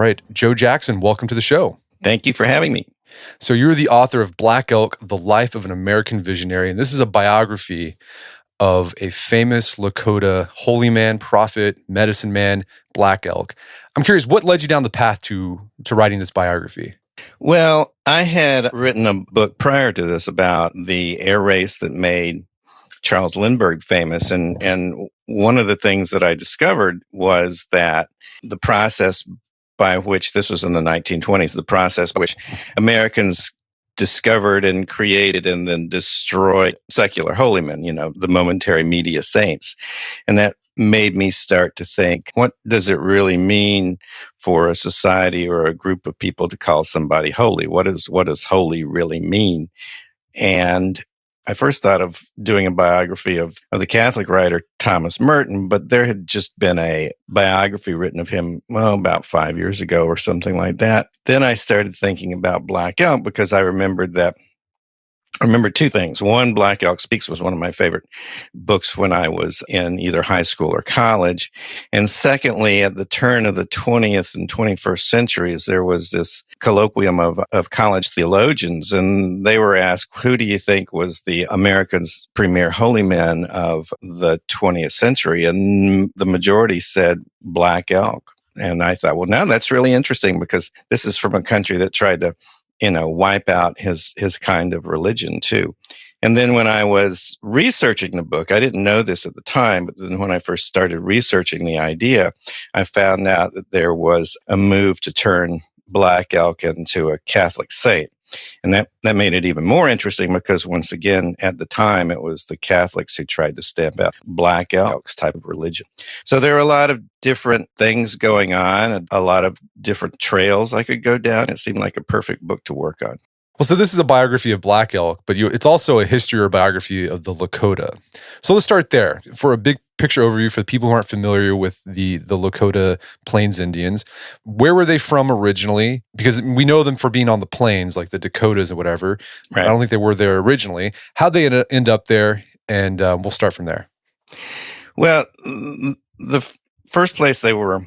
right. Joe Jackson, welcome to the show. Thank you for having me. So you're the author of Black Elk, The Life of an American Visionary, and this is a biography of a famous Lakota holy man, prophet, medicine man, Black Elk. I'm curious, what led you down the path to writing this biography? Well, I had written a book prior to this about the air race that made Charles Lindbergh famous. And one of the things that I discovered was that the process by which, this was in the 1920s, the process by which Americans discovered and created and then destroyed secular holy men, the momentary media saints. And that made me start to think, what does it really mean for a society or a group of people to call somebody holy? What does holy really mean? And I first thought of doing a biography of the Catholic writer Thomas Merton, but there had just been a biography written of him, about 5 years ago or something like that. Then I started thinking about Black Elk because I remembered two things. One, Black Elk Speaks was one of my favorite books when I was in either high school or college. And secondly, at the turn of the 20th and 21st centuries, there was this colloquium of college theologians, and they were asked, who do you think was the America's premier holy man of the 20th century? And the majority said Black Elk. And I thought, well, now that's really interesting because this is from a country that tried to wipe out his kind of religion too. And then when I was researching the book, I didn't know this at the time, but then when I first started researching the idea, I found out that there was a move to turn Black Elk into a Catholic saint. And that made it even more interesting because once again, at the time, it was the Catholics who tried to stamp out Black Elk's type of religion. So there are a lot of different things going on, a lot of different trails I could go down. It seemed like a perfect book to work on. Well, so this is a biography of Black Elk, but it's also a history or biography of the Lakota. So let's start there. For a big picture overview for the people who aren't familiar with the Lakota Plains Indians, where were they from originally? Because we know them for being on the plains, like the Dakotas or whatever. Right. I don't think they were there originally. How'd they end up there? And we'll start from there. Well, the first place they were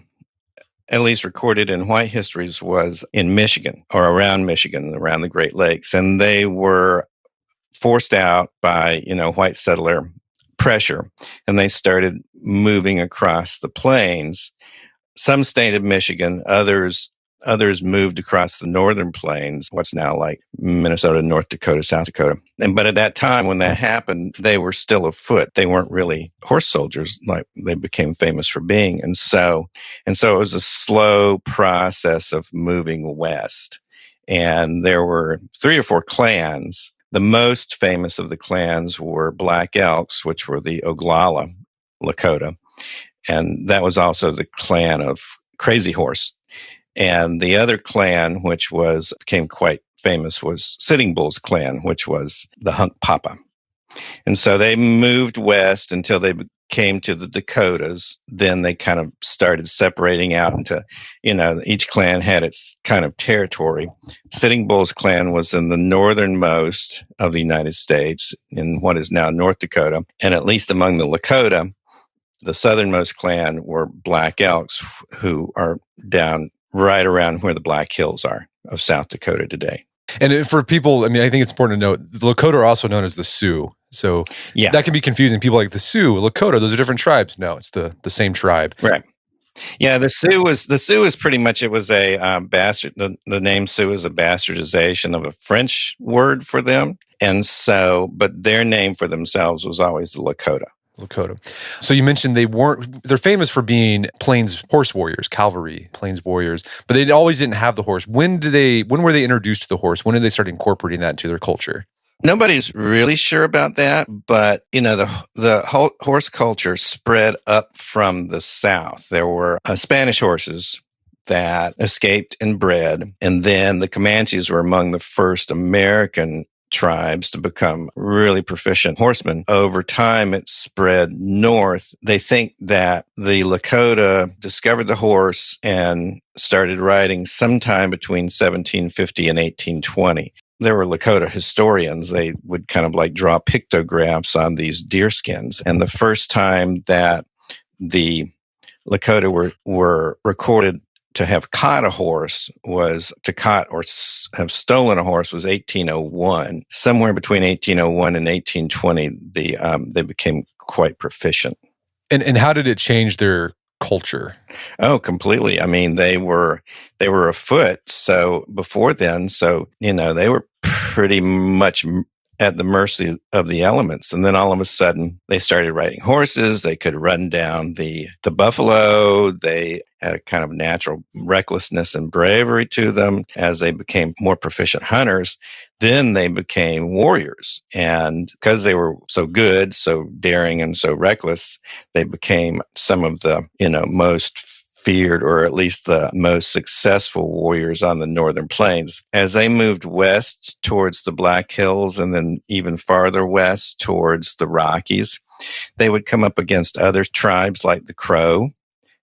at least recorded in white histories was in Michigan or around Michigan, around the Great Lakes. And they were forced out by, white settler pressure. And they started moving across the plains. Some stayed in Michigan, others moved across the northern plains, what's now like Minnesota, North Dakota, South Dakota. But at that time, when that happened, they were still afoot. They weren't really horse soldiers like they became famous for being. And so it was a slow process of moving west. And there were 3 or 4 clans. The most famous of the clans were Black Elks, which were the Oglala Lakota. And that was also the clan of Crazy Horse. And the other clan, which became quite famous, was Sitting Bull's clan, which was the Hunk Papa. And so they moved west until they came to the Dakotas. Then they kind of started separating out into, each clan had its kind of territory. Sitting Bull's clan was in the northernmost of the United States in what is now North Dakota. And at least among the Lakota, the southernmost clan were Black Elks, who are down right around where the Black Hills are of South Dakota today. And for people, I think it's important to note, the Lakota are also known as the Sioux. So that can be confusing. People like the Sioux, Lakota, those are different tribes. No, it's the same tribe. Right. Yeah, the Sioux is pretty much, it was a bastard. The name Sioux is a bastardization of a French word for them. And so, but their name for themselves was always the Lakota. So you mentioned they're famous for being plains horse warriors, cavalry, plains warriors, but they always didn't have the horse. When were they introduced to the horse? When did they start incorporating that into their culture? Nobody's really sure about that, but the whole horse culture spread up from the south. There were Spanish horses that escaped and bred, and then the Comanches were among the first American tribes to become really proficient horsemen. Over time, it spread north. They think that the Lakota discovered the horse and started riding sometime between 1750 and 1820. There were Lakota historians. They would kind of like draw pictographs on these deer skins. And the first time that the Lakota were recorded to have caught a horse was to caught or have stolen a horse was 1801. Somewhere between 1801 and 1820, they became quite proficient. And how did it change their culture? Oh, completely. I mean, they were afoot. So before then, they were pretty much at the mercy of the elements. And then all of a sudden they started riding horses. They could run down the buffalo. They had a kind of natural recklessness and bravery to them as they became more proficient hunters. Then they became warriors. And because they were so good, so daring, and so reckless, they became some of the, most feared, or at least the most successful warriors on the northern plains. As they moved west towards the Black Hills and then even farther west towards the Rockies, they would come up against other tribes like the Crow,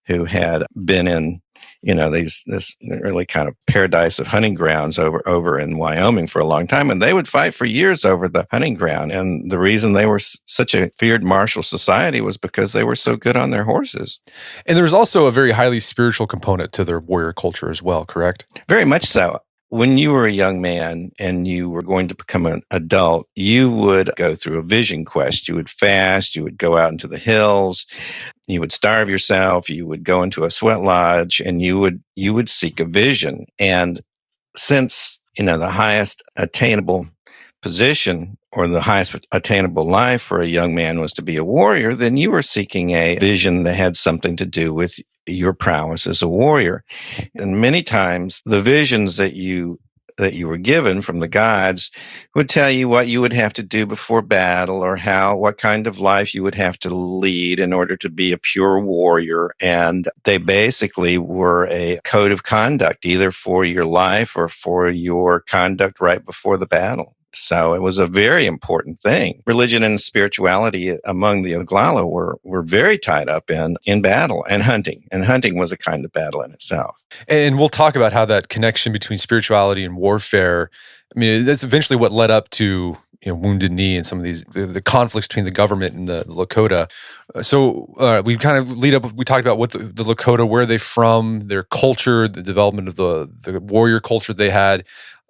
who had been in, this really kind of paradise of hunting grounds over in Wyoming for a long time. And they would fight for years over the hunting ground. And the reason they were such a feared martial society was because they were so good on their horses. And there's also a very highly spiritual component to their warrior culture as well, correct? Very much so. When you were a young man and you were going to become an adult, you would go through a vision quest. You would fast, you would go out into the hills, you would starve yourself, you would go into a sweat lodge, and you would seek a vision. And since, the highest attainable position or the highest attainable life for a young man was to be a warrior, then you were seeking a vision that had something to do with your prowess as a warrior. And many times the visions that you were given from the gods would tell you what you would have to do before battle, or what kind of life you would have to lead in order to be a pure warrior. And they basically were a code of conduct, either for your life or for your conduct right before the battle. So it was a very important thing. Religion and spirituality among the Oglala were very tied up in battle and hunting. And hunting was a kind of battle in itself. And we'll talk about how that connection between spirituality and warfare, that's eventually what led up to Wounded Knee and some of these, the conflicts between the government and the Lakota. So we kind of we talked about what the Lakota, where they're from, their culture, the development of the warrior culture they had.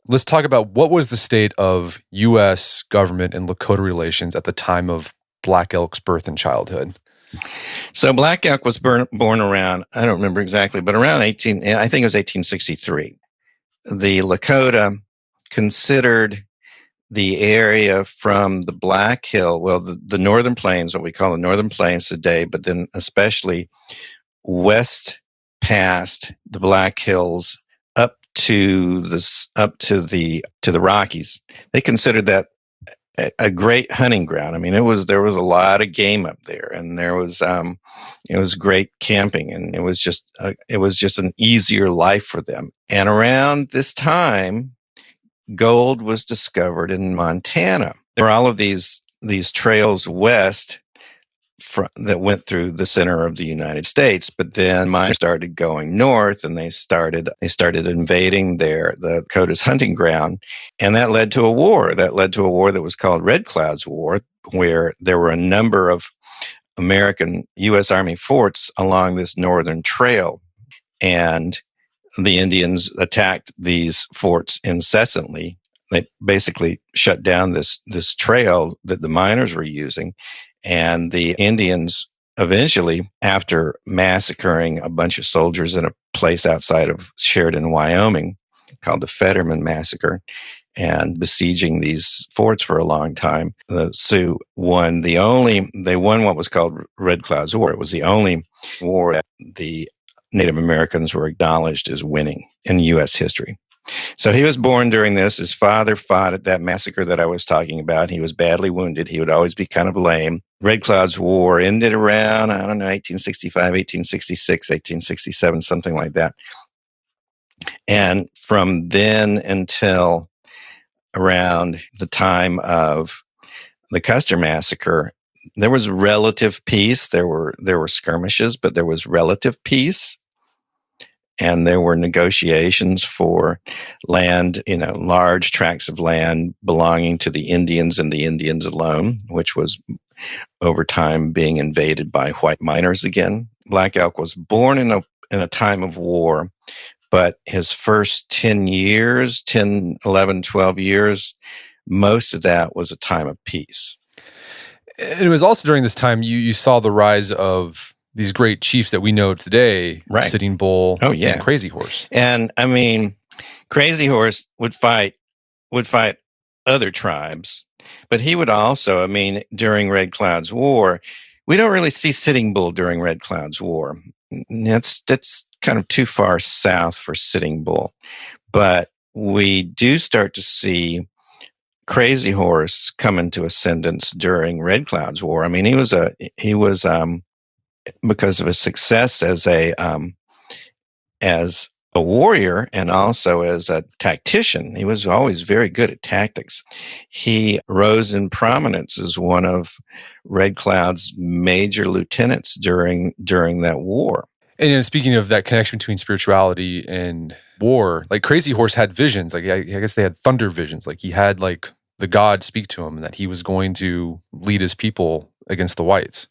Let's talk about what was the state of U.S. government and Lakota relations at the time of Black Elk's birth and childhood. So Black Elk was born around, I don't remember exactly, but around I think it was 1863. The Lakota considered the area from the Black Hill, the northern plains, what we call the northern plains today, but then especially west past the Black Hills to the Rockies. They considered that a great hunting ground. There was a lot of game up there, and there was it was great camping, and it was just an easier life for them. And around this time, gold was discovered in Montana. There were all of these trails west that went through the center of the United States, but then mine started going north, and they started invading the Dakota's hunting ground, and that led to a war. That led to a war that was called Red Cloud's War, where there were a number of American U.S. Army forts along this northern trail, and the Indians attacked these forts incessantly. They basically shut down this trail that the miners were using. And the Indians eventually, after massacring a bunch of soldiers in a place outside of Sheridan, Wyoming, called the Fetterman Massacre, and besieging these forts for a long time, the Sioux won what was called Red Cloud's War. It was the only war that the Native Americans were acknowledged as winning in U.S. history. So he was born during this. His father fought at that massacre that I was talking about. He was badly wounded. He would always be kind of lame. Red Cloud's War ended around, 1865, 1866, 1867, something like that. And from then until around the time of the Custer Massacre, there was relative peace. There were skirmishes, but there was relative peace. And there were negotiations for land, large tracts of land belonging to the Indians and the Indians alone, which was over time being invaded by white miners again. Black Elk was born in a time of war, but his first 10 years, 10, 11, 12 years, most of that was a time of peace. And it was also during this time you saw the rise of these great chiefs that we know today, Right. Sitting Bull Oh, yeah. and Crazy Horse. And I mean, Crazy Horse would fight other tribes, but he would also, I mean, during Red Cloud's War, we don't really see Sitting Bull during Red Cloud's War. That's kind of too far south for Sitting Bull. But we do start to see Crazy Horse come into ascendance during Red Cloud's War. I mean, he was because of his success as a warrior and also as a tactician. He was always very good at tactics. He rose in prominence as one of Red Cloud's major lieutenants during that war. And speaking of that connection between spirituality and war, like Crazy Horse had visions. Like I guess they had thunder visions. Like he had like the God speak to him and that he was going to lead his people against the whites.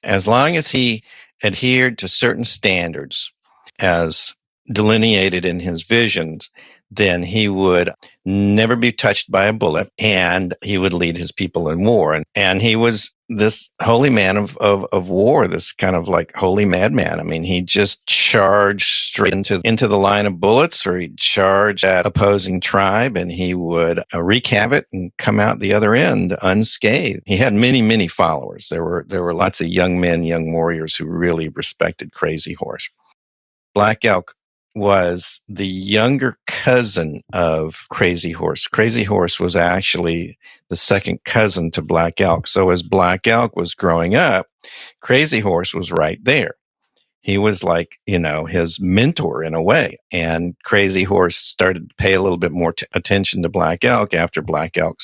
As long as he adhered to certain standards as delineated in his visions, then he would never be touched by a bullet and he would lead his people in war. And he was this holy man of war, this kind of like holy madman. I mean, he just charged straight into the line of bullets, or he'd charge at opposing tribe and he would wreak havoc and come out the other end unscathed. He had many, many followers. There were lots of young men, young warriors who really respected Crazy Horse. Black Elk was the younger cousin of Crazy Horse. Crazy Horse was actually the second cousin to Black Elk. So as Black Elk was growing up, Crazy Horse was right there. He was like, his mentor in a way. And Crazy Horse started to pay a little bit more attention to Black Elk after Black Elk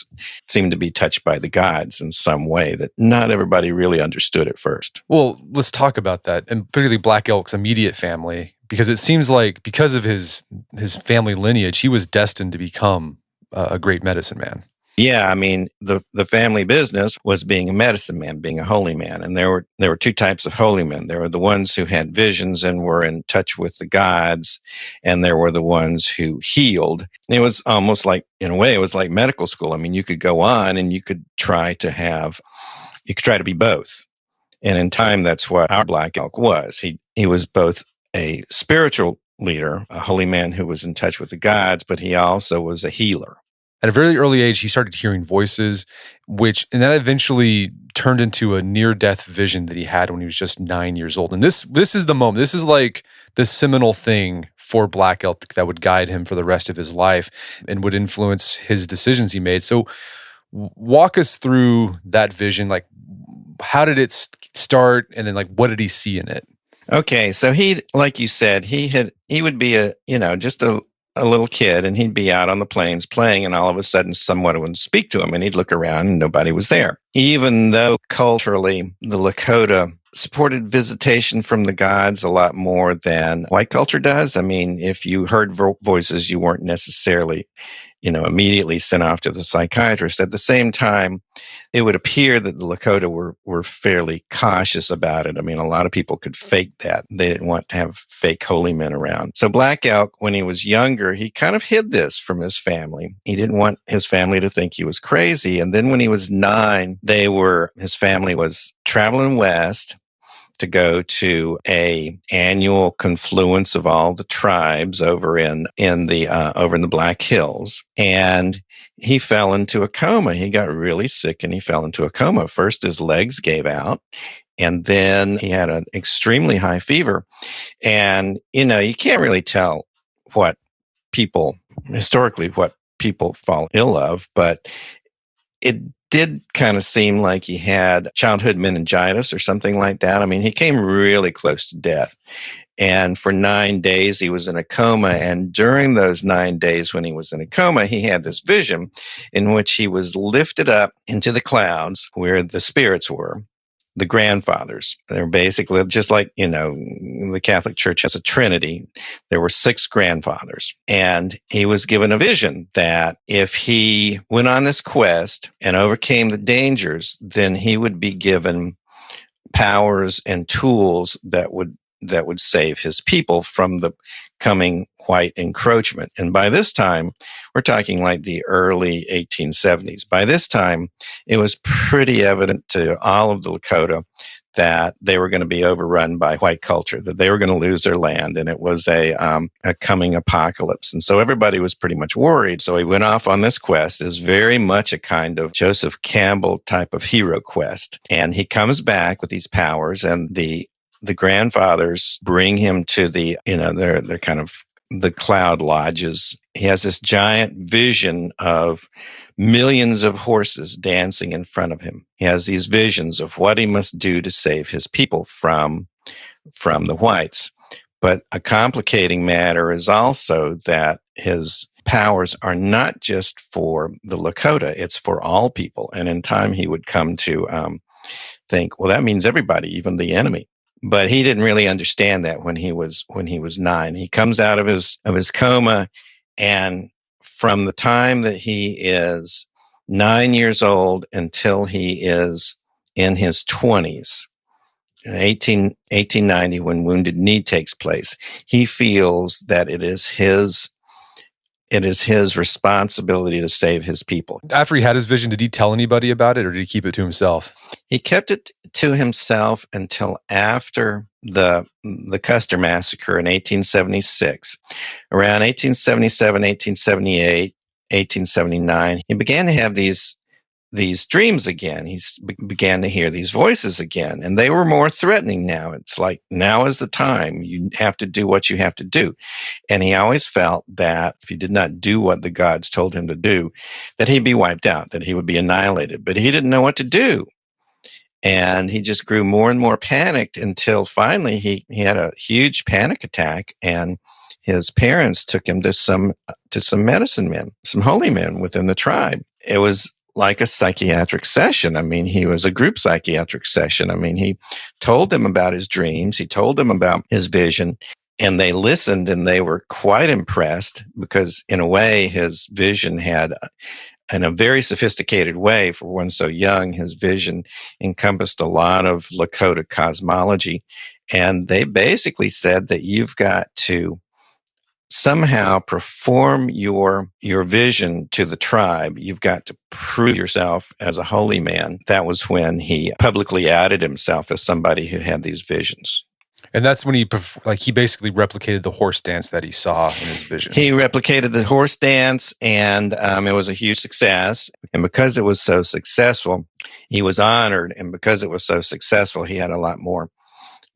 seemed to be touched by the gods in some way that not everybody really understood at first. Well, let's talk about that, and particularly Black Elk's immediate family, because it seems like because of his family lineage, he was destined to become a great medicine man. Yeah, I mean, the family business was being a medicine man, being a holy man. And there were two types of holy men. There were the ones who had visions and were in touch with the gods, and there were the ones who healed. It was almost like, in a way, it was like medical school. I mean, you could go on and you could try to be both. And in time, that's what our Black Elk was. He was both a spiritual leader, a holy man who was in touch with the gods, but he also was a healer. At a very early age, he started hearing voices, and that eventually turned into a near-death vision that he had when he was just 9 years old. And this is the moment. This is like the seminal thing for Black Elk that would guide him for the rest of his life and would influence his decisions he made. So walk us through that vision. Like, how did it start? And then like, what did he see in it? Okay. So he, like you said, he would be just a little kid, and he'd be out on the plains playing, and all of a sudden someone would speak to him and he'd look around and nobody was there. Even though culturally the Lakota supported visitation from the gods a lot more than white culture does. I mean, if you heard voices, you weren't necessarily, immediately sent off to the psychiatrist. At the same time, it would appear that the Lakota were fairly cautious about it. I mean, a lot of people could fake that. They didn't want to have fake holy men around. So Black Elk, when he was younger, he kind of hid this from his family. He didn't want his family to think he was crazy. And then when he was 9, his family was traveling west to go to a annual confluence of all the tribes over in the Black Hills. And he fell into a coma. He got really sick and he fell into a coma. First, his legs gave out, and then he had an extremely high fever. And, you can't really tell historically what people fall ill of, but it did kind of seem like he had childhood meningitis or something like that. I mean, he came really close to death. And for 9 days, he was in a coma. And during those 9 days when he was in a coma, he had this vision in which he was lifted up into the clouds where the spirits were, the grandfathers. They're basically just like, the Catholic Church has a Trinity. There were 6 grandfathers. And he was given a vision that if he went on this quest and overcame the dangers, then he would be given powers and tools that would save his people from the coming white encroachment. And by this time, we're talking like the early 1870s. By this time, it was pretty evident to all of the Lakota that they were going to be overrun by white culture, that they were going to lose their land, and it was a coming apocalypse. And so everybody was pretty much worried. So he went off on this quest. It's very much a kind of Joseph Campbell type of hero quest. And he comes back with these powers, and the grandfathers bring him to the, they're kind of the cloud lodges. He has this giant vision of millions of horses dancing in front of him. He has these visions of what he must do to save his people from the whites. But a complicating matter is also that his powers are not just for the Lakota, it's for all people. And in time, he would come to think, well, that means everybody, even the enemy. But he didn't really understand that when he was 9. He comes out of his coma, and from the time that he is 9 years old until he is in his 20s, 1890, when Wounded Knee takes place, he feels that it is his responsibility to save his people. After he had his vision, did he tell anybody about it, or did he keep it to himself? He kept it to himself until after the Custer Massacre in 1876. Around 1877, 1878, 1879, he began to have these dreams again. He began to hear these voices again, and they were more threatening now. It's like, now is the time. You have to do what you have to do. And he always felt that if he did not do what the gods told him to do, that he'd be wiped out, that he would be annihilated. But he didn't know what to do. And he just grew more and more panicked until finally he had a huge panic attack, and his parents took him to some medicine men, some holy men within the tribe. It was like a psychiatric session. I mean, he was a group psychiatric session. I mean, he told them about his dreams. He told them about his vision, and they listened, and they were quite impressed because in a way his vision had, in a very sophisticated way for one so young, his vision encompassed a lot of Lakota cosmology. And they basically said that you've got to somehow perform your vision to the tribe. You've got to prove yourself as a holy man. That was when he publicly outed himself as somebody who had these visions. And that's when he basically replicated the horse dance that he saw in his vision. He replicated the horse dance, and it was a huge success. And because it was so successful, he was honored. And because it was so successful, he had a lot more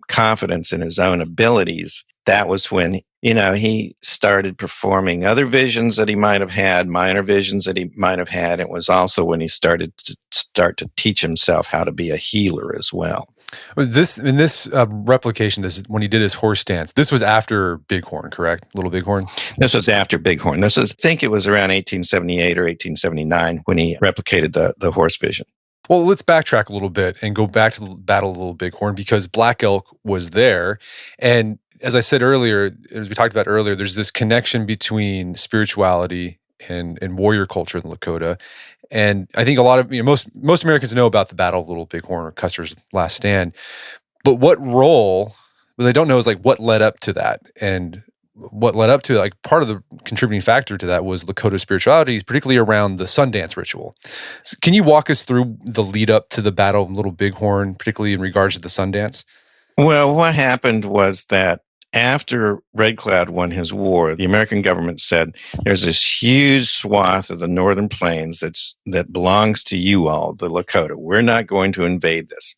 confidence in his own abilities. That was when, he started performing other visions that he might have had, minor visions that he might have had. It was also when he started to teach himself how to be a healer as well. This replication, this is when he did his horse dance. This was after Bighorn, correct? Little Bighorn? This was after Bighorn. I think it was around 1878 or 1879 when he replicated the horse vision. Well, let's backtrack a little bit and go back to the Battle of Little Bighorn, because Black Elk was there. And as I said earlier, as we talked about earlier, there's this connection between spirituality and warrior culture in Lakota. And I think a lot of, most Americans know about the Battle of Little Bighorn, or Custer's Last Stand. But what they don't know is what led up to that. And what led up to part of the contributing factor to that was Lakota spirituality, particularly around the Sundance ritual. So can you walk us through the lead up to the Battle of Little Bighorn, particularly in regards to the Sundance? Well, what happened was that after Red Cloud won his war, the American government said, there's this huge swath of the northern plains that belongs to you all, the Lakota. We're not going to invade this.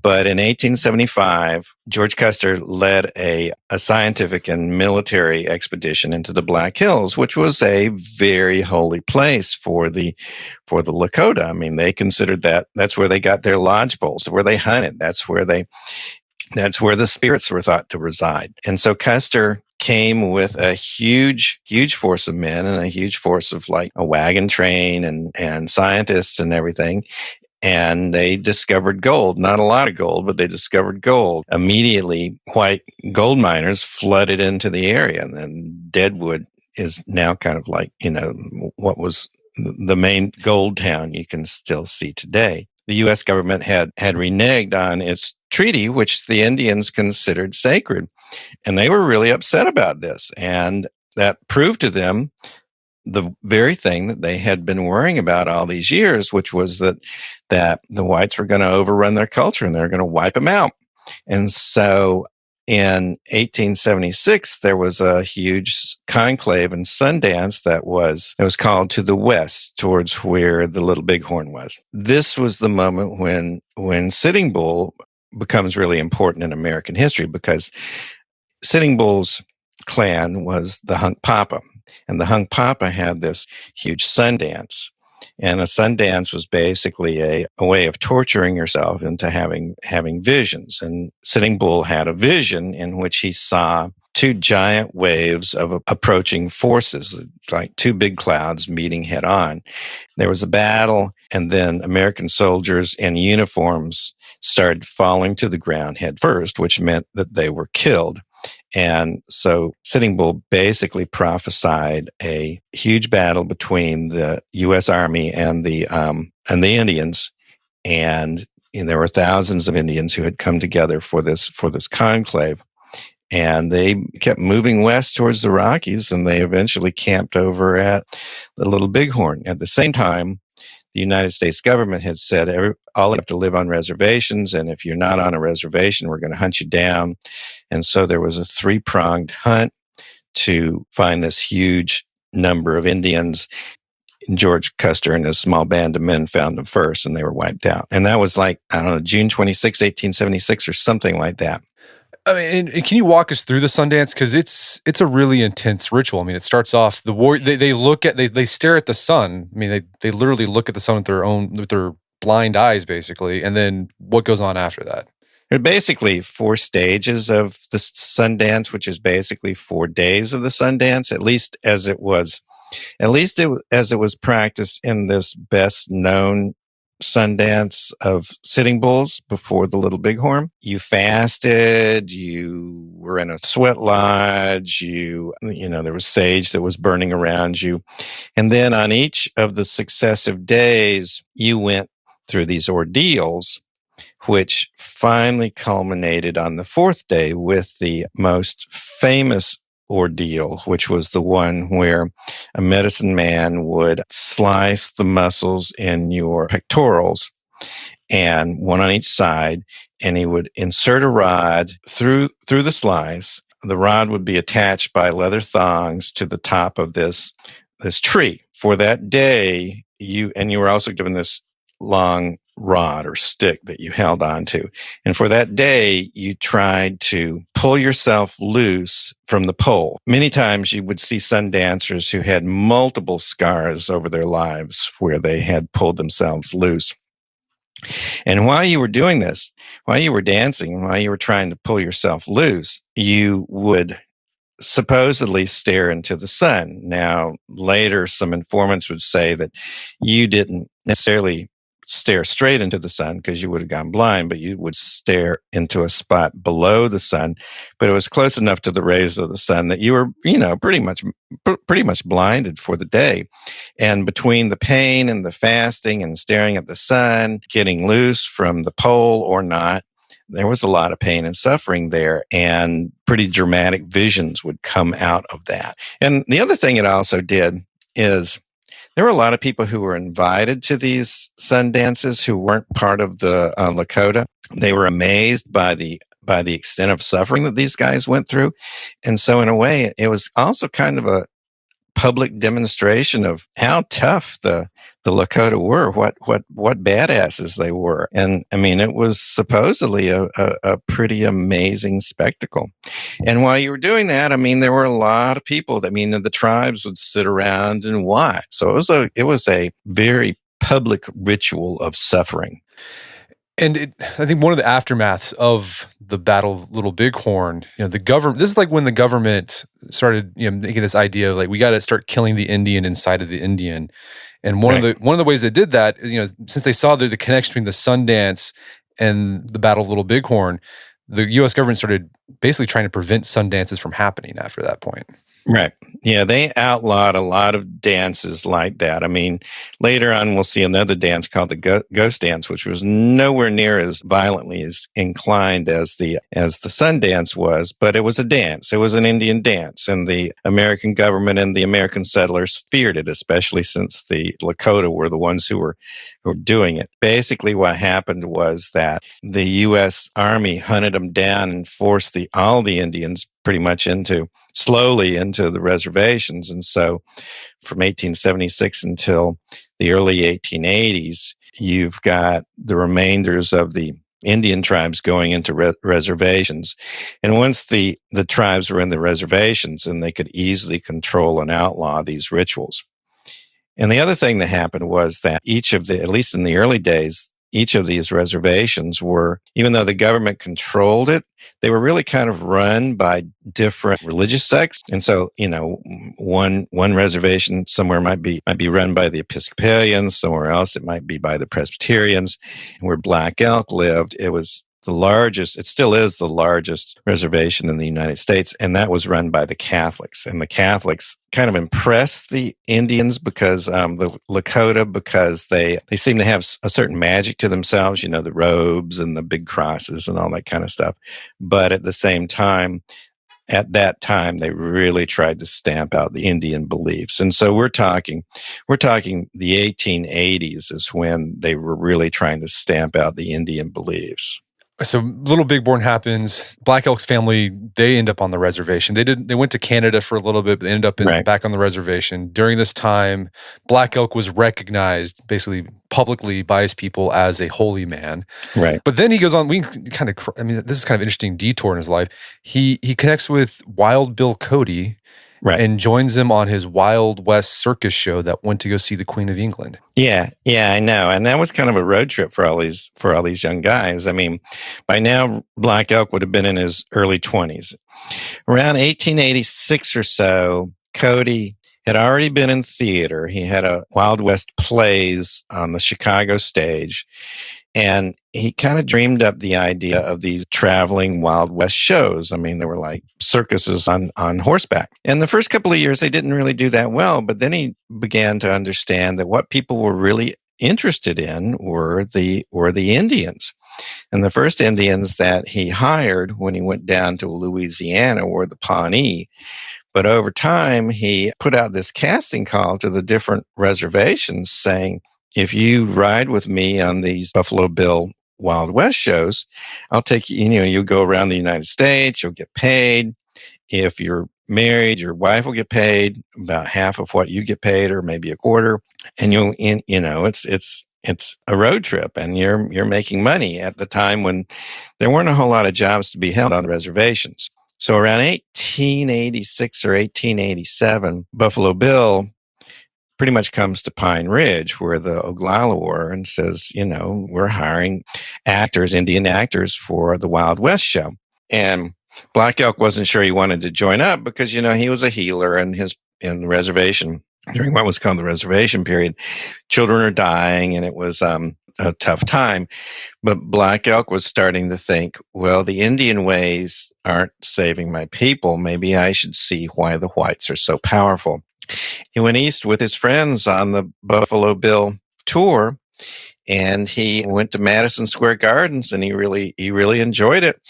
But in 1875, George Custer led a scientific and military expedition into the Black Hills, which was a very holy place for the Lakota. I mean, they considered that's where they got their lodgepoles, where they hunted. That's where the spirits were thought to reside. And so Custer came with a huge, huge force of men and a huge force of a wagon train and scientists and everything. And they discovered gold, not a lot of gold, but they discovered gold. Immediately, white gold miners flooded into the area. And then Deadwood is now kind of what was the main gold town you can still see today. The U.S. government had reneged on its treaty, which the Indians considered sacred. And they were really upset about this. And that proved to them the very thing that they had been worrying about all these years, which was that the whites were going to overrun their culture and they're going to wipe them out. And so in 1876, there was a huge conclave in Sundance that was called to the west, towards where the Little Bighorn was. This was the moment when Sitting Bull becomes really important in American history, because Sitting Bull's clan was the Hunkpapa. And the Hunkpapa had this huge Sundance. And a Sundance was basically a way of torturing yourself into having visions. And Sitting Bull had a vision in which he saw two giant waves of approaching forces, like two big clouds meeting head on. There was a battle, and then American soldiers in uniforms started falling to the ground head first, which meant that they were killed. And so Sitting Bull basically prophesied a huge battle between the U.S. Army and the Indians, and there were thousands of Indians who had come together for this conclave, and they kept moving west towards the Rockies, and they eventually camped over at the Little Bighorn. At the same time, the United States government had said all have to live on reservations, and if you're not on a reservation, we're going to hunt you down. And so there was a three-pronged hunt to find this huge number of Indians. George Custer and his small band of men found them first, and they were wiped out. And that was like, I don't know, June 26, 1876 or something like that. I mean, and can you walk us through the Sundance? Because it's a really intense ritual. I mean, it starts off the war. They stare at the sun. I mean, they literally look at the sun with their blind eyes, basically. And then what goes on after that? There are basically 4 stages of the Sundance, which is basically 4 days of the Sundance, at least as it was practiced in this best known Sundance of Sitting Bulls before the Little Bighorn. You fasted, you were in a sweat lodge, there was sage that was burning around you. And then on each of the successive days, you went through these ordeals, which finally culminated on the 4th day with the most famous ordeal, which was the one where a medicine man would slice the muscles in your pectorals, and one on each side, and he would insert a rod through the slice. The rod would be attached by leather thongs to the top of this tree. For that day, you were also given this long rod or stick that you held onto. And for that day, you tried to pull yourself loose from the pole. Many times you would see sun dancers who had multiple scars over their lives where they had pulled themselves loose. And while you were doing this, while you were dancing, while you were trying to pull yourself loose, you would supposedly stare into the sun. Now, later, some informants would say that you didn't necessarily stare straight into the sun because you would have gone blind, but you would stare into a spot below the sun. But it was close enough to the rays of the sun that you were, pretty much blinded for the day. And between the pain and the fasting and staring at the sun, getting loose from the pole or not, there was a lot of pain and suffering there, and pretty dramatic visions would come out of that. And the other thing it also did is there were a lot of people who were invited to these sun dances who weren't part of the Lakota. They were amazed by the extent of suffering that these guys went through. And so in a way, it was also kind of a public demonstration of how tough the Lakota were, what badasses they were. And I mean, it was supposedly a pretty amazing spectacle. And while you were doing that, I mean, there were a lot of people that, the tribes would sit around and watch. So it was a very public ritual of suffering. And I think one of the aftermaths of the Battle of Little Bighorn, the government, this is like when the government started, making this idea of like, we got to start killing the Indian inside of the Indian. And one of the ways they did that is, since they saw the connection between the Sundance and the Battle of Little Bighorn, the U.S. government started basically trying to prevent Sundances from happening after that point. Right. Yeah, they outlawed a lot of dances like that. I mean, later on, we'll see another dance called the ghost dance, which was nowhere near as violently as inclined as the sun dance was, but it was a dance. It was an Indian dance, and the American government and the American settlers feared it, especially since the Lakota were the ones who were doing it. Basically, what happened was that the U.S. Army hunted them down and forced all the Indians pretty much slowly into the reservations. And so from 1876 until the early 1880s, you've got the remainders of the Indian tribes going into reservations. And once the tribes were in the reservations, and they could easily control and outlaw these rituals. And the other thing that happened was that at least in the early days, each of these reservations were, even though the government controlled it, they were really kind of run by different religious sects. And so, one reservation somewhere might be run by the Episcopalians, somewhere else it might be by the Presbyterians. And where Black Elk lived, it still is the largest reservation in the United States, and that was run by the Catholics. And the Catholics kind of impressed the Indians because the Lakota, because they seem to have a certain magic to themselves, the robes and the big crosses and all that kind of stuff. But at the same time, at that time, they really tried to stamp out the Indian beliefs. And so we're talking the 1880s is when they were really trying to stamp out the Indian beliefs. So Little Bighorn happens. Black Elk's family, they end up on the reservation. They went to Canada for a little bit, but they ended up back on the reservation. During this time, Black Elk was recognized basically publicly by his people as a holy man. Right. But then he goes on, this is kind of an interesting detour in his life. He connects with Wild Bill Cody, right, and joins him on his Wild West circus show that went to go see the Queen of England. Yeah, I know. And that was kind of a road trip for all these young guys. I mean, by now, Black Elk would have been in his early 20s. Around 1886 or so, Cody had already been in theater. He had a Wild West plays on the Chicago stage. And he kind of dreamed up the idea of these traveling Wild West shows. I mean, they were like circuses on horseback. And the first couple of years, they didn't really do that well. But then he began to understand that what people were really interested in were the Indians. And the first Indians that he hired when he went down to Louisiana were the Pawnee. But over time, he put out this casting call to the different reservations saying, if you ride with me on these Buffalo Bill Wild West shows, I'll take you, you'll go around the United States, you'll get paid. If you're married, your wife will get paid about half of what you get paid, or maybe a quarter. And it's a road trip, and you're making money at the time when there weren't a whole lot of jobs to be held on the reservations. So around 1886 or 1887, Buffalo Bill pretty much comes to Pine Ridge, where the Oglala were, and says, we're hiring Indian actors for the Wild West show. And Black Elk wasn't sure he wanted to join up because, he was a healer, and in the reservation, during what was called the reservation period, children are dying, and it was a tough time. But Black Elk was starting to think, well, the Indian ways aren't saving my people. Maybe I should see why the whites are so powerful. He went east with his friends on the Buffalo Bill tour, and he went to Madison Square Gardens, and he really enjoyed it.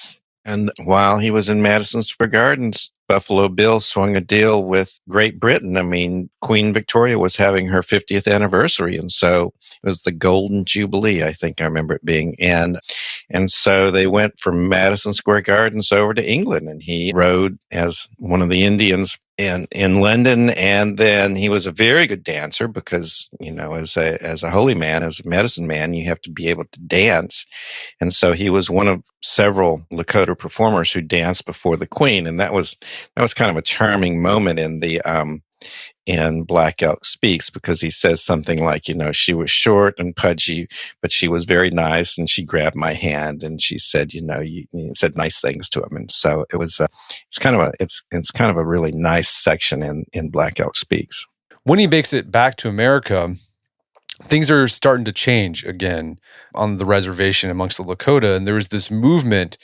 And while he was in Madison Square Gardens, Buffalo Bill swung a deal with Great Britain. I mean, Queen Victoria was having her 50th anniversary, and so it was the Golden Jubilee, I think I remember it being. And so they went from Madison Square Gardens over to England, and he rode as one of the Indians in London. And then he was a very good dancer because, as a holy man, as a medicine man, you have to be able to dance. And so he was one of several Lakota performers who danced before the Queen. And that was kind of a charming moment in Black Elk Speaks, because he says something like, she was short and pudgy, but she was very nice, and she grabbed my hand and she said, you said nice things to him. And so it's kind of a really nice section in Black Elk Speaks. When he makes it back to America, things are starting to change again on the reservation amongst the Lakota, and there was this movement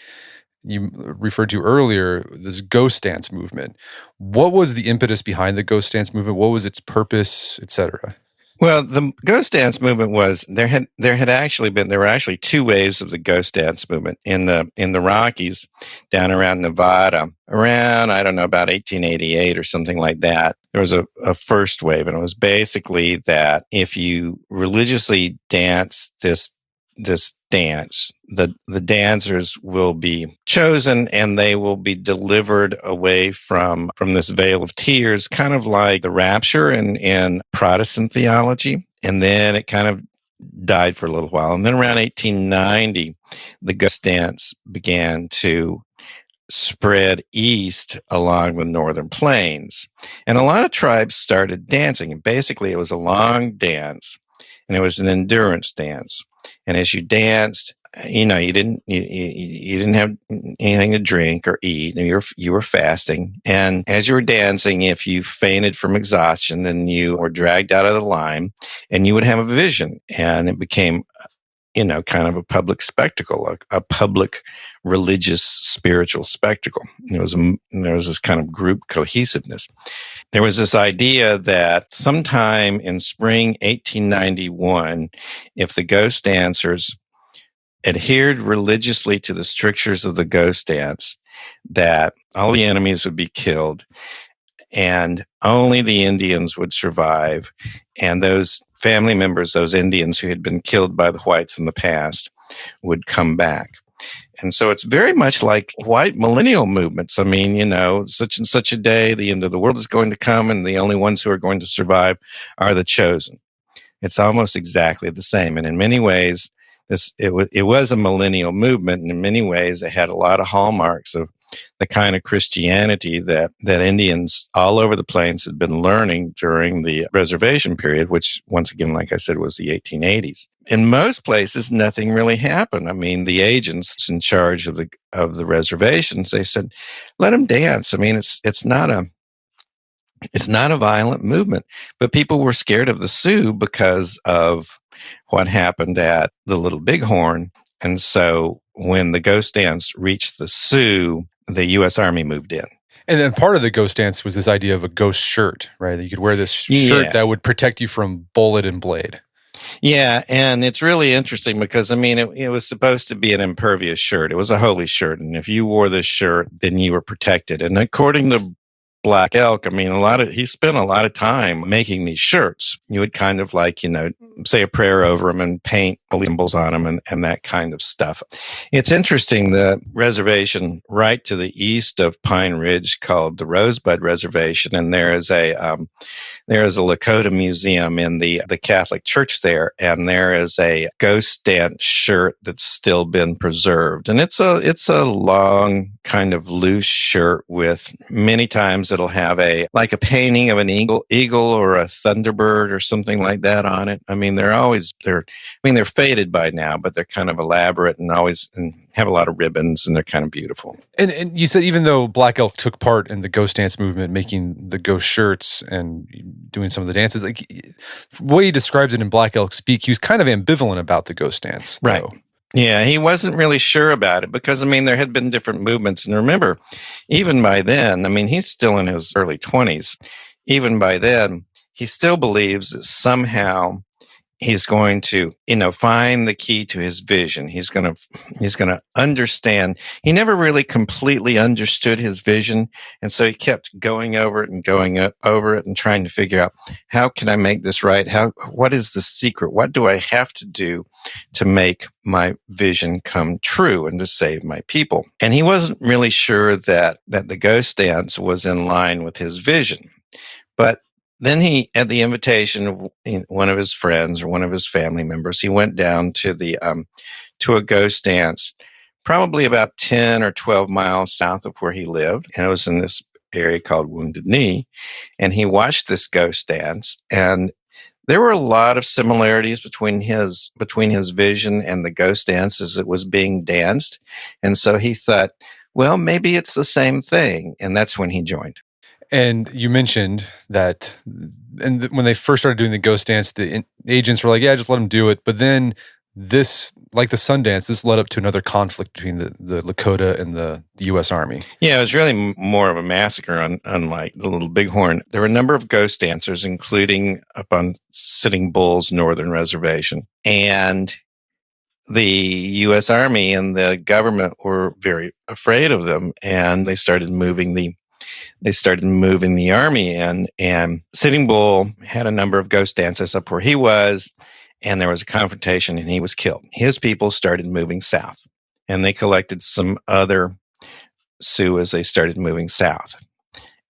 you referred to earlier, this ghost dance movement. What was the impetus behind the ghost dance movement? What was its purpose, et cetera? Well, the ghost dance movement was there were actually two waves of the ghost dance movement in the Rockies down around Nevada around, I don't know, about 1888 or something like that. There was a first wave, and it was basically that if you religiously dance this dance, the dancers will be chosen and they will be delivered away from this veil of tears, kind of like the rapture in Protestant theology. And then it kind of died for a little while. And then around 1890, the ghost dance began to spread east along the northern plains. And a lot of tribes started dancing. And basically it was a long dance, and it was an endurance dance. And as you danced, you didn't have anything to drink or eat. You were fasting. And as you were dancing, if you fainted from exhaustion, then you were dragged out of the line, and you would have a vision. And it became, kind of a public spectacle, a public religious spiritual spectacle. There was this kind of group cohesiveness. There was this idea that sometime in spring 1891, if the ghost dancers adhered religiously to the strictures of the ghost dance, that all the enemies would be killed and only the Indians would survive. And those family members, those Indians who had been killed by the whites in the past, would come back. And so it's very much like white millennial movements. I mean, such and such a day, the end of the world is going to come, and the only ones who are going to survive are the chosen. It's almost exactly the same. And in many ways, it was a millennial movement, and in many ways it had a lot of hallmarks of the kind of Christianity that Indians all over the plains had been learning during the reservation period, which, once again, like I said, was the 1880s. In most places, nothing really happened. I mean, the agents in charge of the reservations, they said, let them dance. I mean, it's not a violent movement, but people were scared of the Sioux because of what happened at the Little Bighorn. And so when the ghost dance reached the Sioux, the U.S. Army moved in. And then part of the ghost dance was this idea of a ghost shirt, right? That you could wear this shirt that would protect you from bullet and blade. Yeah, and it's really interesting because, I mean, it was supposed to be an impervious shirt. It was a holy shirt, and if you wore this shirt, then you were protected. And according to Black Elk, I mean, he spent a lot of time making these shirts. You would kind of say a prayer over them and paint symbols on them and that kind of stuff. It's interesting, the reservation right to the east of Pine Ridge called the Rosebud Reservation, and there is a Lakota museum in the Catholic Church there, and there is a ghost dance shirt that's still been preserved. And it's a long kind of loose shirt with many times it'll have a painting of an eagle or a thunderbird or something like that on it. I mean, they're faded by now, but they're kind of elaborate and have a lot of ribbons, and they're kind of beautiful. And you said even though Black Elk took part in the ghost dance movement, making the ghost shirts and doing some of the dances, like the way he describes it in Black Elk Speak, he was kind of ambivalent about the ghost dance. Right. Though. Yeah, he wasn't really sure about it because, I mean, there had been different movements. And remember, even by then, I mean, he's still in his early 20s. Even by then, he still believes that somehow he's going to, find the key to his vision. He's going to understand. He never really completely understood his vision. And so he kept going over it and going over it and trying to figure out, how can I make this right? What is the secret? What do I have to do to make my vision come true and to save my people? And he wasn't really sure that the ghost dance was in line with his vision. But then he, at the invitation of one of his friends or one of his family members, he went down to a ghost dance, probably about 10 or 12 miles south of where he lived. And it was in this area called Wounded Knee. And he watched this ghost dance, and there were a lot of similarities between his vision and the ghost dance as it was being danced. And so he thought, well, maybe it's the same thing. And that's when he joined. And you mentioned that, when they first started doing the ghost dance, the agents were like, "Yeah, just let them do it." But then this like the Sundance, this led up to another conflict between the Lakota and the U.S. Army. Yeah, it was really more of a massacre, unlike the Little Bighorn. There were a number of ghost dancers, including up on Sitting Bull's northern reservation. And the U.S. Army and the government were very afraid of them, and they started moving the army in. And Sitting Bull had a number of ghost dancers up where he was, and there was a confrontation, and he was killed. His people started moving south, and they collected some other Sioux as they started moving south.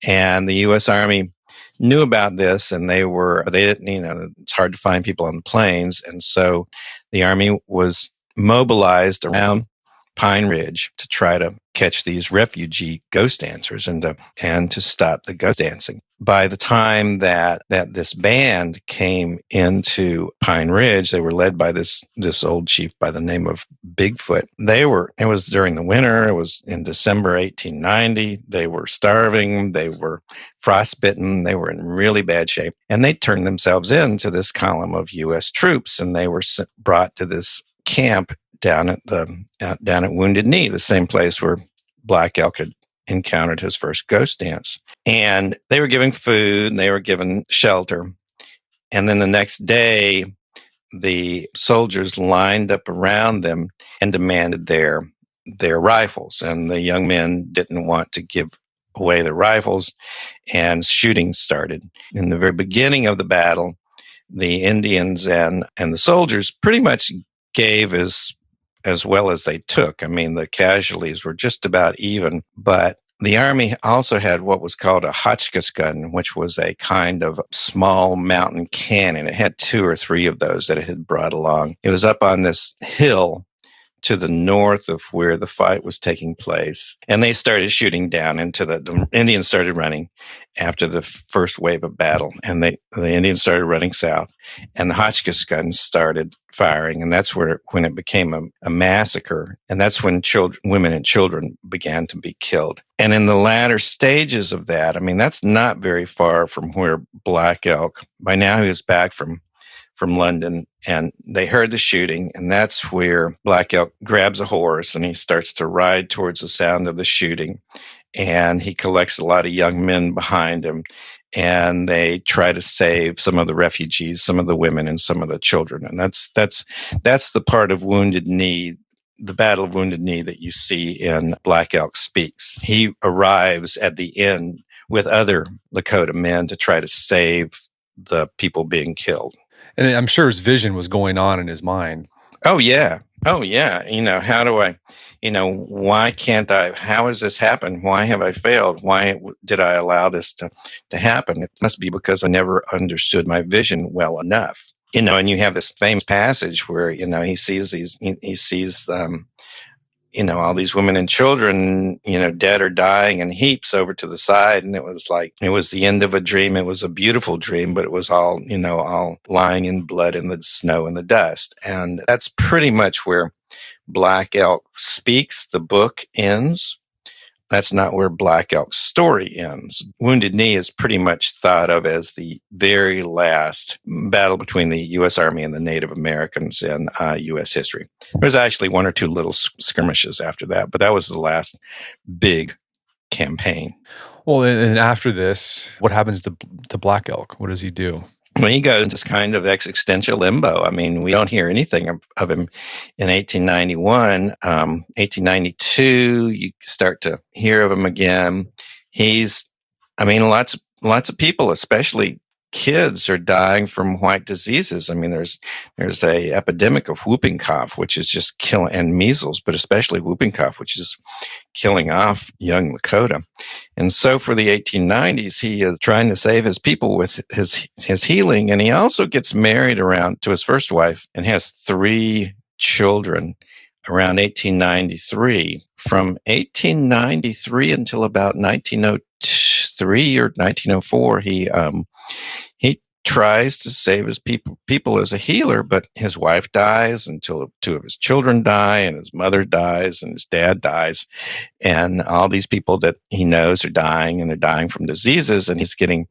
And the U.S. Army knew about this, and they didn't, it's hard to find people on the plains. And so the Army was mobilized around Pine Ridge to try to catch these refugee ghost dancers and to stop the ghost dancing. By the time that this band came into Pine Ridge, they were led by this old chief by the name of Bigfoot. It was during the winter. It was in December 1890. They were starving. They were frostbitten. They were in really bad shape. And they turned themselves into this column of U.S. troops, and they were brought to this camp down at Wounded Knee, the same place where Black Elk had encountered his first ghost dance. And they were given food, and they were given shelter. And then the next day, the soldiers lined up around them and demanded their rifles. And the young men didn't want to give away their rifles, and shooting started. In the very beginning of the battle, the Indians and the soldiers pretty much gave as well as they took. I mean, the casualties were just about even, but the Army also had what was called a Hotchkiss gun, which was a kind of small mountain cannon. It had 2 or 3 of those that it had brought along. It was up on this hill to the north of where the fight was taking place. And they started shooting down into the Indians started running after the first wave of battle. And the Indians started running south, and the Hotchkiss guns started firing. And that's when it became a massacre. And that's when women and children began to be killed. And in the latter stages of that, I mean, that's not very far from where Black Elk, by now he was back from London, and they heard the shooting, and that's where Black Elk grabs a horse and he starts to ride towards the sound of the shooting, and he collects a lot of young men behind him, and they try to save some of the refugees, some of the women, and some of the children. And that's the part of Wounded Knee, the Battle of Wounded Knee, that you see in Black Elk Speaks. He arrives at the end with other Lakota men to try to save the people being killed. And I'm sure his vision was going on in his mind. Oh, yeah. How do I, why can't I, how has this happened? Why have I failed? Why did I allow this to happen? It must be because I never understood my vision well enough. And you have this famous passage where, he sees all these women and children, dead or dying in heaps over to the side. And it was the end of a dream. It was a beautiful dream, but it was all lying in blood in the snow and the dust. And that's pretty much where Black Elk Speaks, the book, ends. That's not where Black Elk's story ends. Wounded Knee is pretty much thought of as the very last battle between the U.S. Army and the Native Americans in U.S. history. There's actually 1 or 2 little skirmishes after that, but that was the last big campaign. Well, and after this, what happens to Black Elk? What does he do? Well, he goes into this kind of existential limbo. I mean, we don't hear anything of him in 1891. 1892, you start to hear of him again. Lots of people, especially kids, are dying from white diseases. I mean, there's a epidemic of whooping cough, which is just killing, and measles, but especially whooping cough, which is killing off young Lakota. And so for the 1890s, he is trying to save his people with his healing. And he also gets married to his first wife and has 3 children around 1893. From 1893 until about 1903 or 1904, he tries to save his people as a healer, but his wife dies until two of his children die, and his mother dies, and his dad dies. And all these people that he knows are dying, and they're dying from diseases, and he's getting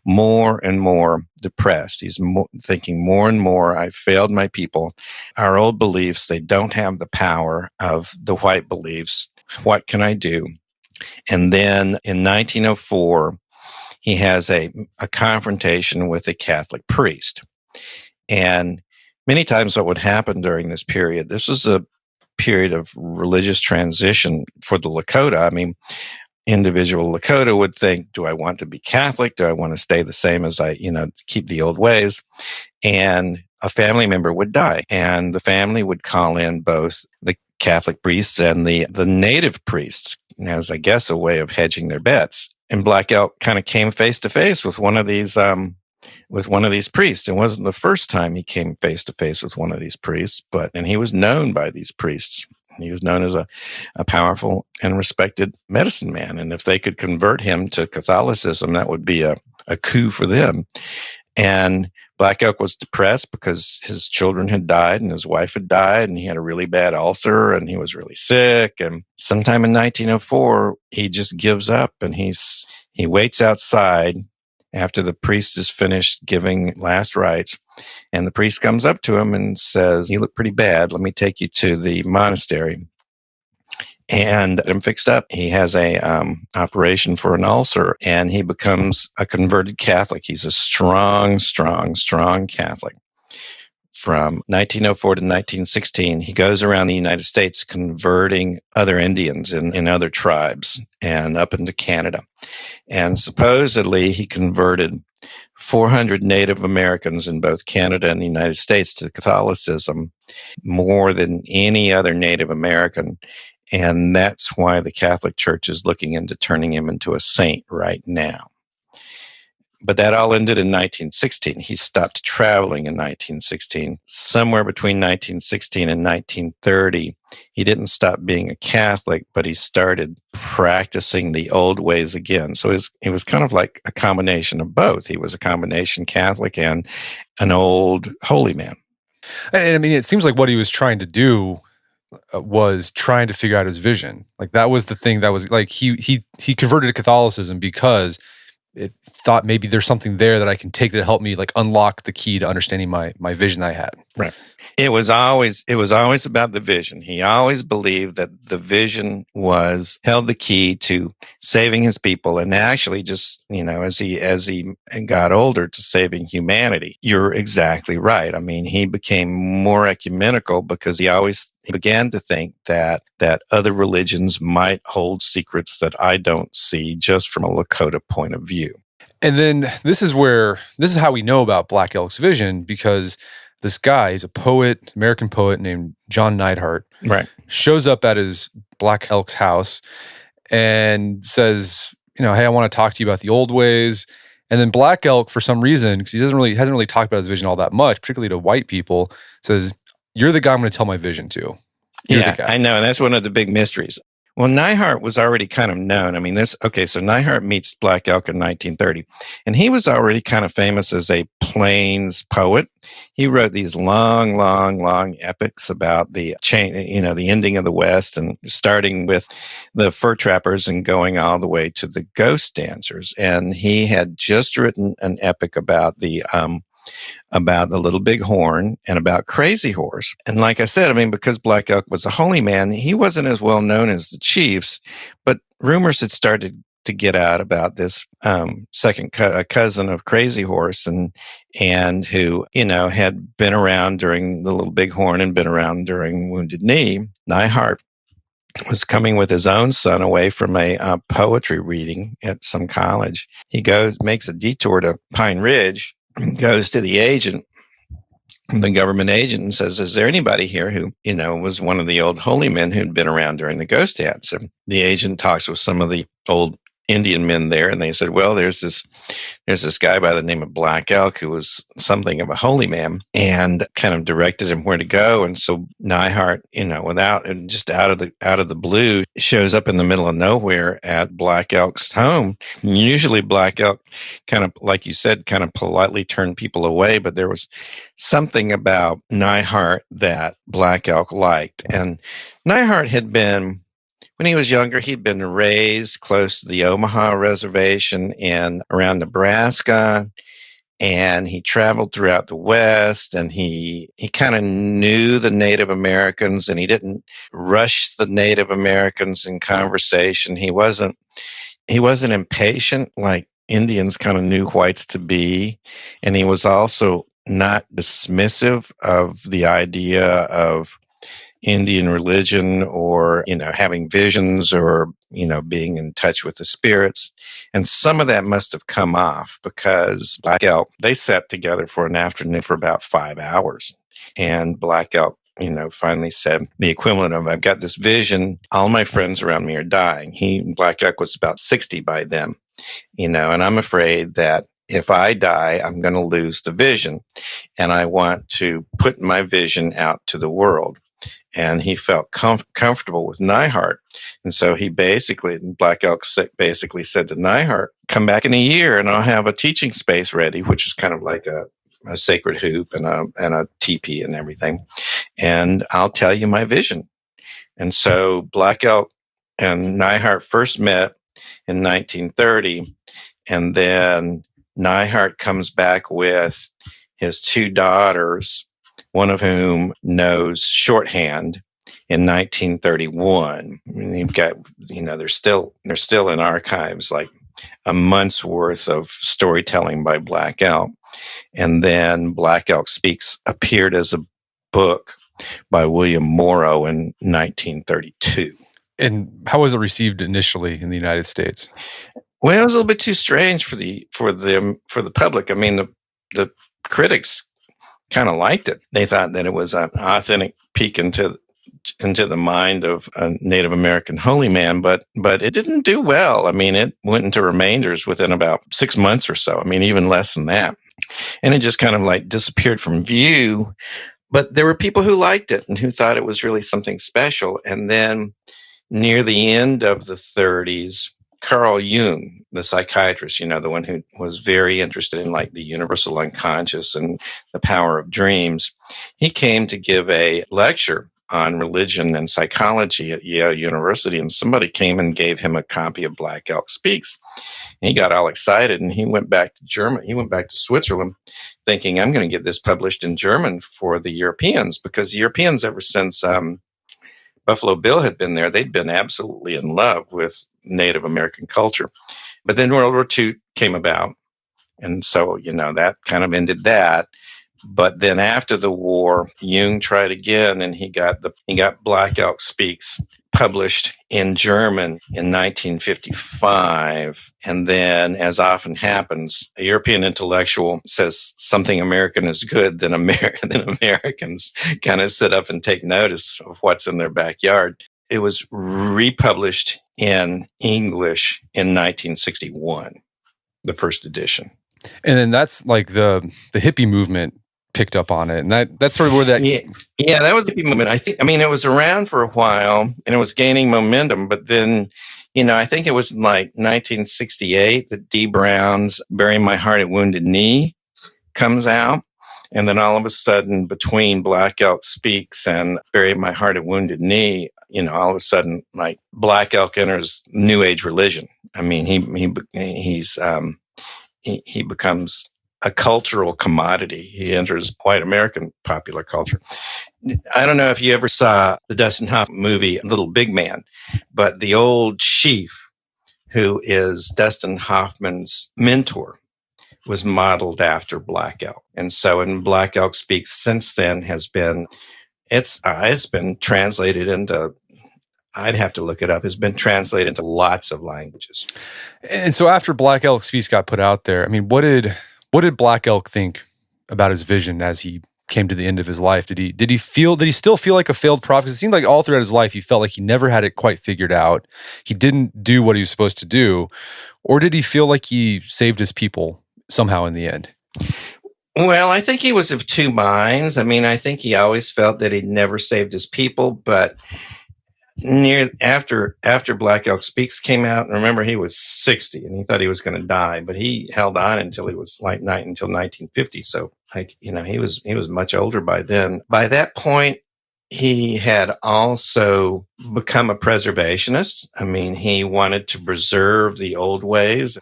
more and more depressed. He's thinking more and more, I've failed my people. Our old beliefs, they don't have the power of the white beliefs. What can I do? And then in 1904, he has a confrontation with a Catholic priest. And many times what would happen during this period, this was a period of religious transition for the Lakota. I mean, individual Lakota would think, do I want to be Catholic? Do I want to stay the same as I, keep the old ways? And a family member would die, and the family would call in both the Catholic priests and the native priests as, I guess, a way of hedging their bets. And Black Elk kind of came face to face with one of these priests. It wasn't the first time he came face to face with one of these priests, and he was known by these priests. He was known as a powerful and respected medicine man. And if they could convert him to Catholicism, that would be a coup for them. And Black Elk was depressed because his children had died and his wife had died, and he had a really bad ulcer and he was really sick. And sometime in 1904, he just gives up, and he waits outside after the priest is finished giving last rites. And the priest comes up to him and says, "You look pretty bad. Let me take you to the monastery and get him fixed up." He has a operation for an ulcer, and he becomes a converted Catholic. He's a strong Catholic. From 1904 to 1916, he goes around the United States converting other Indians in other tribes and up into Canada. And supposedly he converted 400 Native Americans in both Canada and the United States to Catholicism, more than any other Native American. And that's why the Catholic Church is looking into turning him into a saint right now. But that all ended in 1916. He stopped traveling in 1916. Somewhere between 1916 and 1930, he didn't stop being a Catholic, but he started practicing the old ways again. So it was kind of like a combination of both. He was a combination Catholic and an old holy man. And I mean, it seems like what he was trying to do was trying to figure out his vision. Like that was the thing that was like he converted to Catholicism because it thought maybe there's something there that I can take that help me like unlock the key to understanding my vision I had. Right. It was always about the vision. He always believed that the vision held the key to saving his people, and actually just, as he got older, to saving humanity. You're exactly right. I mean, he became more ecumenical because he began to think that other religions might hold secrets that I don't see just from a Lakota point of view. And then this is how we know about Black Elk's vision, because this guy, he's a poet, American poet named John Neihardt, right, shows up at his Black Elk's house and says, hey, I want to talk to you about the old ways. And then Black Elk, for some reason, because he hasn't really talked about his vision all that much, particularly to white people, says, "You're the guy I'm going to tell my vision to." Yeah, I know. And that's one of the big mysteries. Well, Neihardt was already kind of known. I mean, so Neihardt meets Black Elk in 1930, and he was already kind of famous as a plains poet. He wrote these long epics about the the ending of the West, and starting with the fur trappers and going all the way to the ghost dancers. And he had just written an epic about the Little Bighorn and about Crazy Horse. And like I said, I mean, because Black Elk was a holy man, he wasn't as well known as the chiefs, but rumors had started to get out about this second cousin of Crazy Horse, and who, had been around during the Little Bighorn and been around during Wounded Knee. Neihardt was coming with his own son away from a poetry reading at some college. He makes a detour to Pine Ridge, goes to the agent, the government agent, and says, "Is there anybody here who, was one of the old holy men who'd been around during the ghost dance?" And the agent talks with some of the old Indian men there, and they said, well, there's this guy by the name of Black Elk who was something of a holy man, and kind of directed him where to go. And so Neihardt, without and just out of the blue, shows up in the middle of nowhere at Black Elk's home. And usually Black Elk, kind of like you said, kind of politely turned people away, but there was something about Neihardt that Black Elk liked. And Neihardt had been, when he was younger, he'd been raised close to the Omaha Reservation in around Nebraska, and he traveled throughout the West, and he kind of knew the Native Americans, and he didn't rush the Native Americans in conversation. He wasn't impatient like Indians kind of knew whites to be, and he was also not dismissive of the idea of Indian religion or, having visions or, being in touch with the spirits. And some of that must have come off because Black Elk, they sat together for an afternoon for about 5 hours. And Black Elk, finally said the equivalent of, I've got this vision. All my friends around me are dying. Black Elk was about 60 by then, and I'm afraid that if I die, I'm going to lose the vision. And I want to put my vision out to the world. And he felt comfortable with Neihardt. And so Black Elk basically said to Neihardt, come back in a year and I'll have a teaching space ready, which is kind of like a sacred hoop and a teepee and everything. And I'll tell you my vision. And so Black Elk and Neihardt first met in 1930. And then Neihardt comes back with his 2 daughters, one of whom knows shorthand in 1931. And you've got, they're still in archives, like a month's worth of storytelling by Black Elk. And then Black Elk Speaks appeared as a book by William Morrow in 1932. And how was it received initially in the United States? Well, it was a little bit too strange for the public. I mean, the critics kind of liked it. They thought that it was an authentic peek into the mind of a Native American holy man, but it didn't do well. I mean, it went into remainders within about 6 months or so. I mean, even less than that. And it just kind of like disappeared from view. But there were people who liked it and who thought it was really something special. And then near the end of the 30s, Carl Jung, the psychiatrist, the one who was very interested in like the universal unconscious and the power of dreams, he came to give a lecture on religion and psychology at Yale University, and somebody came and gave him a copy of Black Elk Speaks. And he got all excited, and he went back to Germany. He went back to Switzerland thinking, I'm going to get this published in German for the Europeans, because the Europeans, ever since Buffalo Bill had been there, they'd been absolutely in love with Native American culture. But then World War II came about. And so, that kind of ended that. But then after the war, Jung tried again, and he got Black Elk Speaks published in German in 1955. And then, as often happens, a European intellectual says something American is good, then Americans kind of sit up and take notice of what's in their backyard. It was republished in English in 1961, the first edition. And then that's like the hippie movement picked up on it. And that's sort of where that... Yeah, that was the hippie movement. It was around for a while and it was gaining momentum. But then, I think it was like 1968 that D. Brown's Bury My Heart at Wounded Knee comes out. And then all of a sudden, between Black Elk Speaks and Bury My Heart at Wounded Knee, all of a sudden, like Black Elk enters New Age religion. I mean, he becomes a cultural commodity. He enters white American popular culture. I don't know if you ever saw the Dustin Hoffman movie, Little Big Man, but the old chief, who is Dustin Hoffman's mentor, was modeled after Black Elk. And so in Black Elk Speaks since then it's been translated into, I'd have to look it up. It's been translated into lots of languages. And so after Black Elk Speaks got put out there, I mean, what did Black Elk think about his vision as he came to the end of his life? Did he still feel like a failed prophet? 'Cause it seemed like all throughout his life, he felt like he never had it quite figured out. He didn't do what he was supposed to do. Or did he feel like he saved his people somehow in the end? Well, I think he was of two minds. I mean, I think he always felt that he'd never saved his people, but after Black Elk Speaks came out, and remember he was 60 and he thought he was going to die, but he held on until he was until 1950. So he was much older by then. By that point, he had also become a preservationist. I mean, he wanted to preserve the old ways,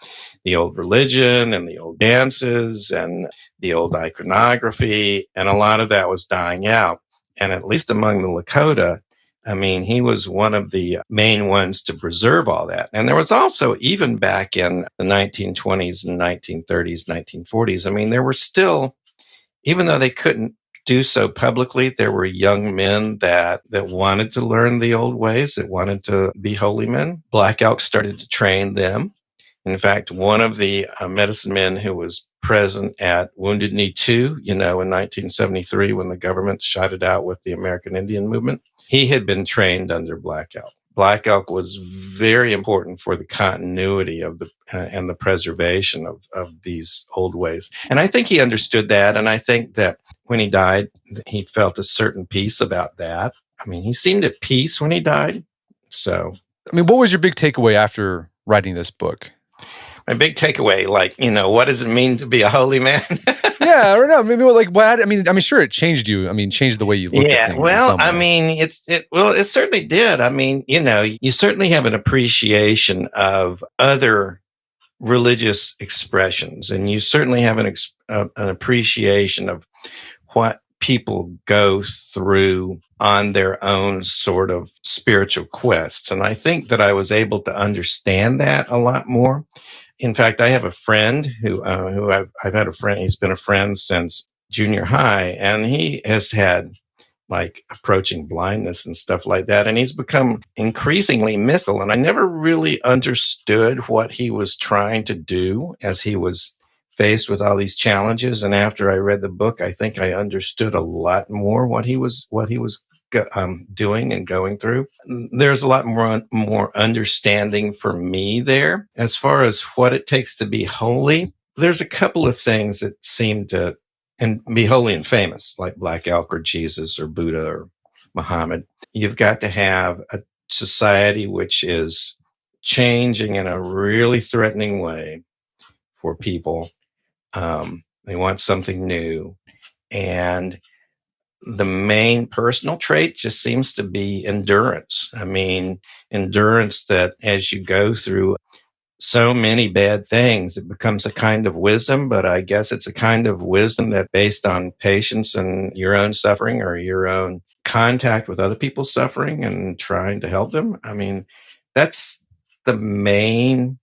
the old religion and the old dances and the old iconography. And a lot of that was dying out. And at least among the Lakota, I mean, he was one of the main ones to preserve all that. And there was also, even back in the 1920s and 1930s, 1940s, I mean, there were still, even though they couldn't do so publicly, there were young men that wanted to learn the old ways, that wanted to be holy men. Black Elk started to train them. In fact, one of the medicine men who was present at Wounded Knee 2, in 1973, when the government shot it out with the American Indian movement, he had been trained under Black Elk. Black Elk was very important for the continuity of and the preservation of these old ways. And I think he understood that. And I think that when he died, he felt a certain peace about that. I mean, he seemed at peace when he died. So, I mean, what was your big takeaway after writing this book? My big takeaway, what does it mean to be a holy man? Yeah, or no, maybe what? I mean, sure, it changed you. I mean, changed the way you look at things. Yeah, well, I mean, it certainly did. I mean, you certainly have an appreciation of other religious expressions, and you certainly have an appreciation of what people go through on their own sort of spiritual quests. And I think that I was able to understand that a lot more. In fact, I have a friend who I've had a friend. He's been a friend since junior high, and he has had approaching blindness and stuff like that. And he's become increasingly mystical. And I never really understood what he was trying to do as he was faced with all these challenges. And after I read the book, I think I understood a lot more what he was doing and going through. There's a lot more understanding for me there. As far as what it takes to be holy, there's a couple of things that seem to and be holy and famous, like Black Elk or Jesus or Buddha or Muhammad. You've got to have a society which is changing in a really threatening way for people. They want something new. And the main personal trait just seems to be endurance. I mean, endurance that as you go through so many bad things, it becomes a kind of wisdom, but I guess it's a kind of wisdom that based on patience and your own suffering or your own contact with other people's suffering and trying to help them. I mean, that's the main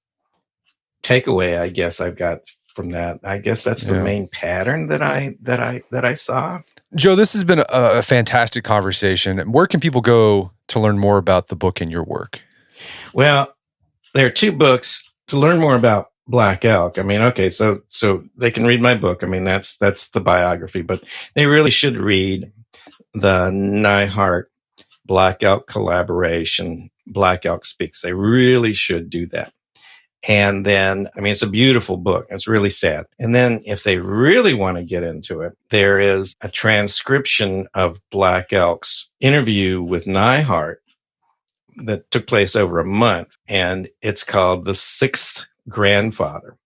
takeaway I guess I've got from that. I guess that's the main pattern that I saw. Joe, this has been a fantastic conversation. Where can people go to learn more about the book and your work? Well, there are two books to learn more about Black Elk. I mean, okay, so they can read my book. I mean, that's the biography, but they really should read the Neihardt Black Elk collaboration, Black Elk Speaks. They really should do that. And then, I mean, it's a beautiful book. It's really sad. And then if they really want to get into it, there is a transcription of Black Elk's interview with Neihardt that took place over a month. And it's called The Sixth Grandfather.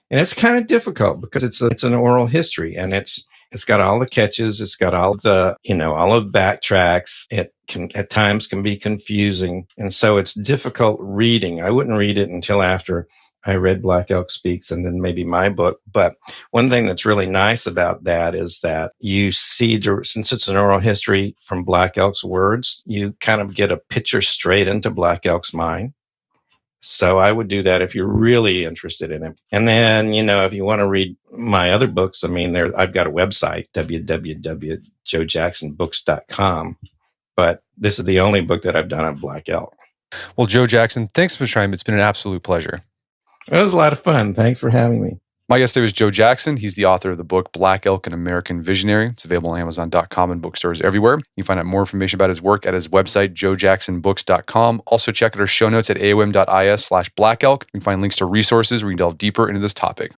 And it's kind of difficult because it's an oral history, and it's got all the catches. It's got all the, all of the backtracks. It can at times can be confusing. And so it's difficult reading. I wouldn't read it until after I read Black Elk Speaks and then maybe my book. But one thing that's really nice about that is that you see, since it's an oral history from Black Elk's words, you kind of get a picture straight into Black Elk's mind. So I would do that if you're really interested in it. And then, if you want to read my other books, I mean, I've got a website, www.joejacksonbooks.com. But this is the only book that I've done on Black Elk. Well, Joe Jackson, thanks for trying. It's been an absolute pleasure. It was a lot of fun. Thanks for having me. My guest today was Joe Jackson. He's the author of the book Black Elk, an American Visionary. It's available on Amazon.com and bookstores everywhere. You can find out more information about his work at his website, joejacksonbooks.com. Also check out our show notes at aom.is/blackelk. You can find links to resources where you can delve deeper into this topic.